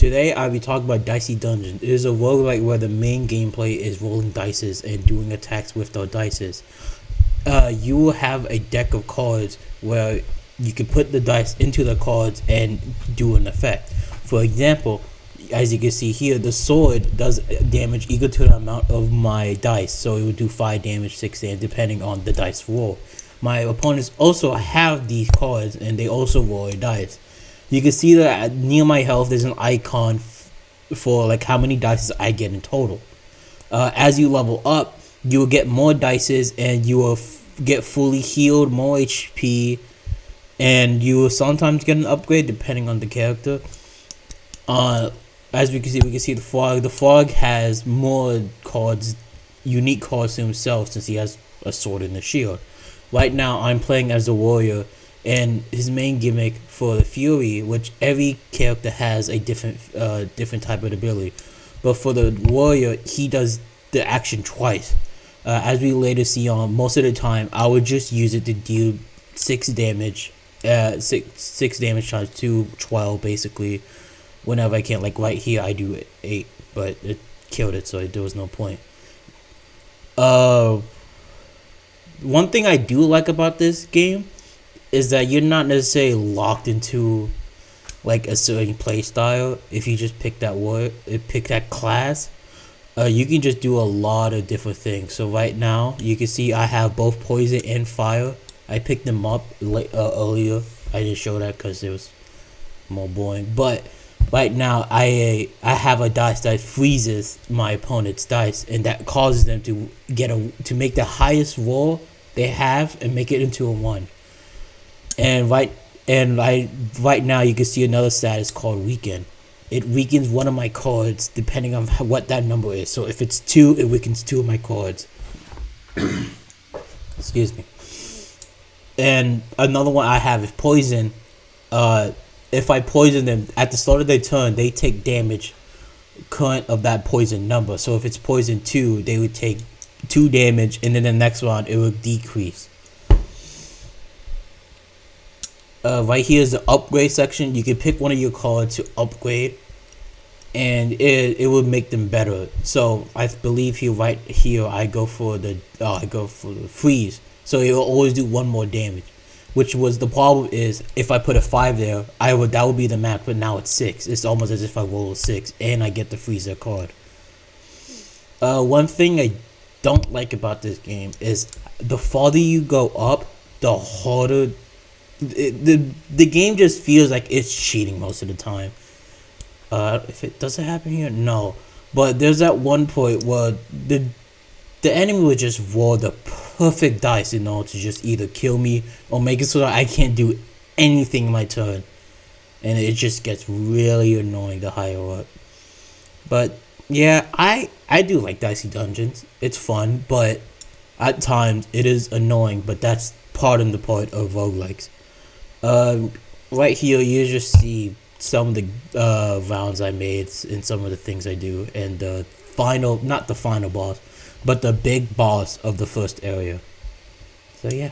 Today I'll be talking about Dicey Dungeon. It is a roguelike where the main gameplay is rolling dice and doing attacks with those dice. You will have a deck of cards where you can put the dice into the cards and do an effect. For example, as you can see here, the sword does damage equal to the amount of my dice, so it would do 5 damage, 6 damage, depending on the dice roll. My opponents also have these cards, and they also roll a dice. You can see that near my health there's an icon for like how many dice I get in total. As you level up, you will get more dice, and you will get fully healed, more HP, and you will sometimes get an upgrade depending on the character. As we can see the frog. The frog has more cards, unique cards to himself, since he has a sword and a shield. Right now, I'm playing as a warrior, and his main gimmick for the Fury, which every character has a different type of ability, but for the warrior, he does the action twice. As we later see on, most of the time, I would just use it to deal 6 damage, 6 damage times 2, 12 basically. Whenever I can, like right here, I do 8, but it killed it, so there was no point. One thing I do like about this game is that you're not necessarily locked into like a certain play style. If you just pick that class, you can just do a lot of different things. So right now, you can see I have both poison and fire. I picked them up earlier. I didn't show that because it was more boring, but right now, I have a dice that freezes my opponent's dice, and that causes them to make the highest roll they have and make it into a 1. And right now you can see another status called weaken. It weakens one of my cards depending on what that number is. So if it's 2, it weakens 2 of my cards. Excuse me. And another one I have is poison. If I poison them at the start of their turn, they take damage current of that poison number. So if it's poison 2, they would take 2 damage, and then the next round it will decrease. Right here is the upgrade section. You can pick one of your cards to upgrade, and it will make them better. So I believe right here I go for the freeze. So it will always do 1 more damage. Which was the problem is if I put a 5 there, that would be the max, but now it's 6. It's almost as if I roll a 6 and I get the freezer card. One thing I don't like about this game is the farther you go up, the harder the game just feels like it's cheating most of the time. If it doesn't happen here, no. But there's that one point where the enemy would just roll the perfect dice in order to just either kill me or make it so that I can't do anything in my turn. And it just gets really annoying the higher up. But yeah, I do like Dicey Dungeons. It's fun, but at times it is annoying, but that's part of roguelikes. Right here you just see some of the rounds I made and some of the things I do, and the final, not the final boss, but the big boss of the first area. So yeah.